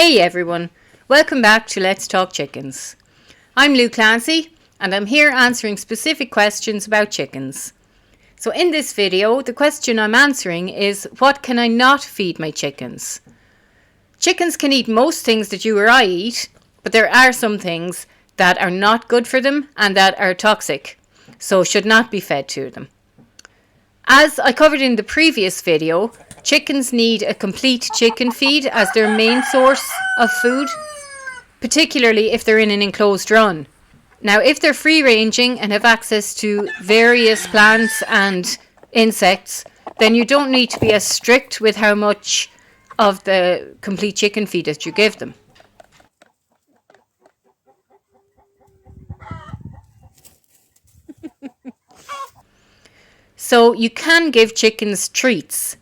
Hey everyone, welcome back to Let's Talk Chickens. I'm Lou Clancy and I'm here answering specific questions about chickens. So in this video, the question I'm answering is, what can I not feed my chickens? Chickens can eat most things that you or I eat, but there are some things that are not good for them and that are toxic, so should not be fed to them. As I covered in the previous video, chickens need a complete chicken feed as their main source of food, particularly if they're in an enclosed run. Now, if they're free-ranging and have access to various plants and insects, then you don't need to be as strict with how much of the complete chicken feed that you give them. So you can give chickens treats.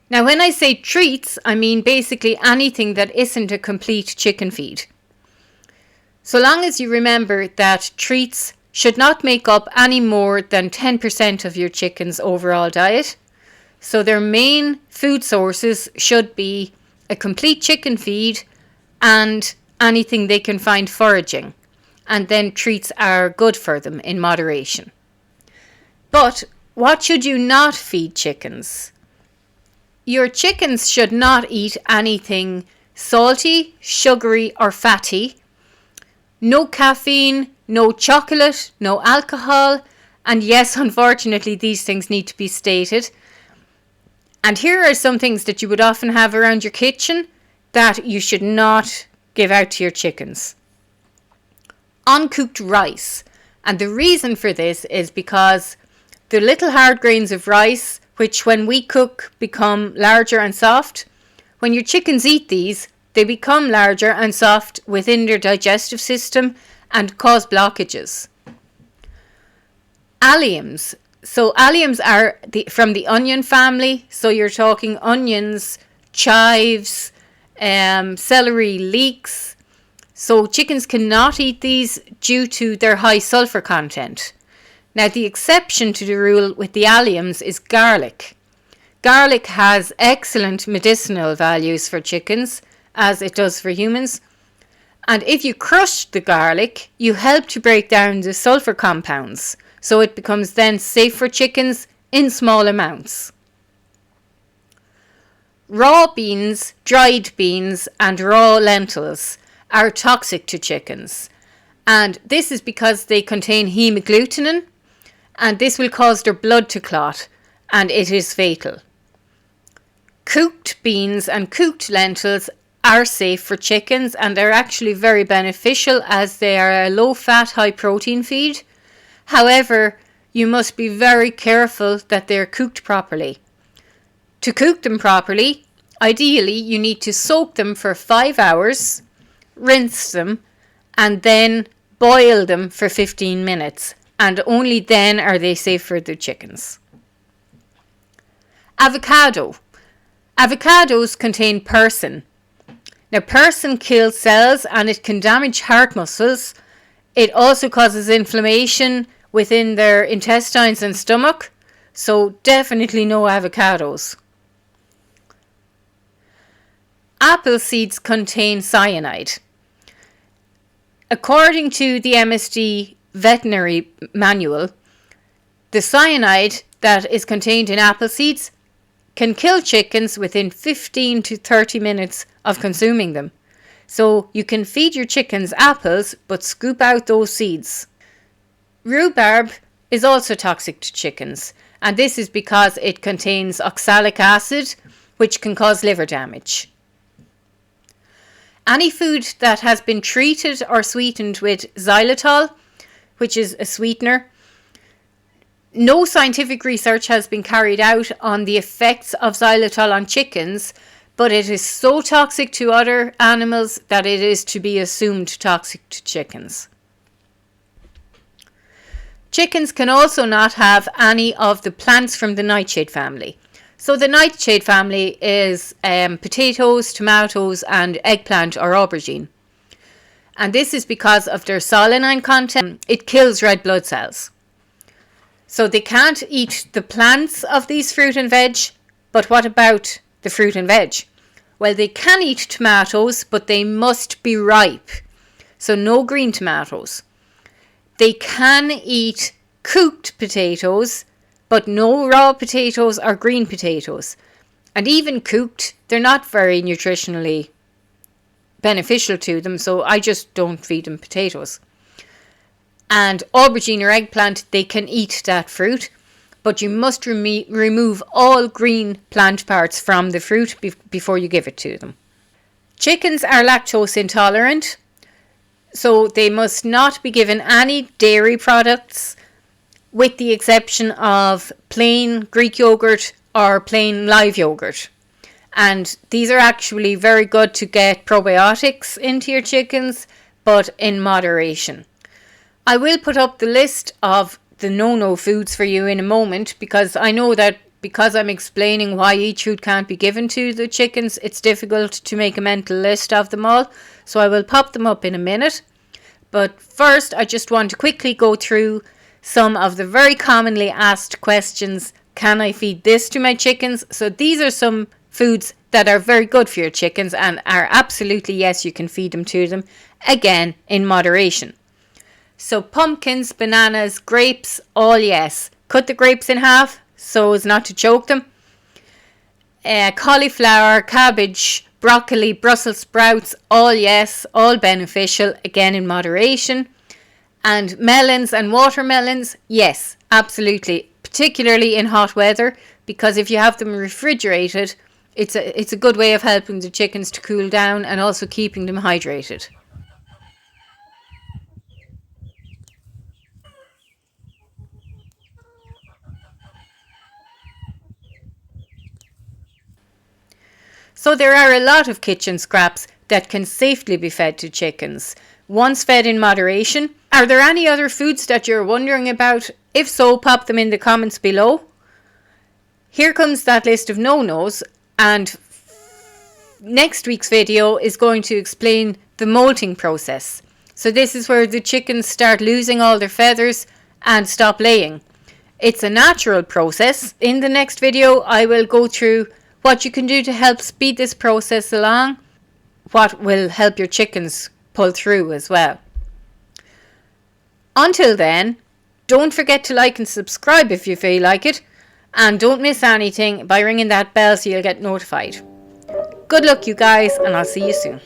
Now, when I say treats, I mean basically anything that isn't a complete chicken feed. So long as you remember that treats should not make up any more than 10% of your chicken's overall diet. So their main food sources should be a complete chicken feed and anything they can find foraging. And then treats are good for them in moderation. But what should you not feed chickens? Your chickens should not eat anything salty, sugary or fatty. No caffeine, no chocolate, no alcohol. And yes, unfortunately, these things need to be stated. And here are some things that you would often have around your kitchen that you should not give out to your chickens. Uncooked rice. And the reason for this is because the little hard grains of rice, which when we cook become larger and soft, when your chickens eat these, they become larger and soft within their digestive system and cause blockages. Alliums. So alliums are from the onion family. So you're talking onions, chives, celery, leeks. So chickens cannot eat these due to their high sulfur content. Now, the exception to the rule with the alliums is garlic. Garlic has excellent medicinal values for chickens, as it does for humans. And if you crush the garlic, you help to break down the sulfur compounds, so it becomes then safe for chickens in small amounts. Raw beans, dried beans, and raw lentils are toxic to chickens. And this is because they contain hemagglutinin, and this will cause their blood to clot, and it is fatal. Cooked beans and cooked lentils are safe for chickens, and they're actually very beneficial as they are a low-fat, high-protein feed. However, you must be very careful that they're cooked properly. To cook them properly, ideally you need to soak them for 5 hours, rinse them, and then boil them for 15 minutes. And only then are they safe for the chickens. Avocado. Avocados contain persin. Now, persin kills cells and it can damage heart muscles. It also causes inflammation within their intestines and stomach. So definitely no avocados. Apple seeds contain cyanide. According to the MSD veterinary manual, the cyanide that is contained in apple seeds can kill chickens within 15 to 30 minutes of consuming them. So you can feed your chickens apples, but scoop out those seeds. Rhubarb is also toxic to chickens, and this is because it contains oxalic acid, which can cause liver damage. Any food that has been treated or sweetened with xylitol, which is a sweetener. No scientific research has been carried out on the effects of xylitol on chickens, but it is so toxic to other animals that it is to be assumed toxic to chickens. Chickens can also not have any of the plants from the nightshade family. So the nightshade family is potatoes, tomatoes, and eggplant or aubergine. And this is because of their solanine content. It kills red blood cells. So they can't eat the plants of these fruit and veg, but what about the fruit and veg? Well, they can eat tomatoes, but they must be ripe. So no green tomatoes. They can eat cooked potatoes, but no raw potatoes or green potatoes. And even cooked, they're not very nutritionally beneficial to them, so I just don't feed them potatoes. And aubergine or eggplant, they can eat that fruit, but you must remove all green plant parts from the fruit before you give it to them. Chickens are lactose intolerant, so they must not be given any dairy products, with the exception of plain Greek yogurt or plain live yogurt. And these are actually very good to get probiotics into your chickens, but in moderation. I will put up the list of the no-no foods for you in a moment, because I know that because I'm explaining why each food can't be given to the chickens, it's difficult to make a mental list of them all. So I will pop them up in a minute. But first, I just want to quickly go through some of the very commonly asked questions. Can I feed this to my chickens? So these are some foods that are very good for your chickens and are absolutely yes, you can feed them to them, again in moderation. So pumpkins, bananas, grapes, all yes. Cut the grapes in half so as not to choke them. Cauliflower, cabbage, broccoli, Brussels sprouts, all yes, all beneficial, again in moderation. And melons and watermelons, yes, absolutely, particularly in hot weather, because if you have them refrigerated, it's a good way of helping the chickens to cool down and also keeping them hydrated. So there are a lot of kitchen scraps that can safely be fed to chickens, once fed in moderation. Are there any other foods that you're wondering about? If so, pop them in the comments below. Here comes that list of no-nos, and next week's video is going to explain the molting process. So this is where the chickens start losing all their feathers and stop laying. It's a natural process. In the next video, I will go through what you can do to help speed this process along, what will help your chickens pull through as well. Until then, don't forget to like and subscribe if you feel like it, and don't miss anything by ringing that bell so you'll get notified. Good luck you guys, and I'll see you soon.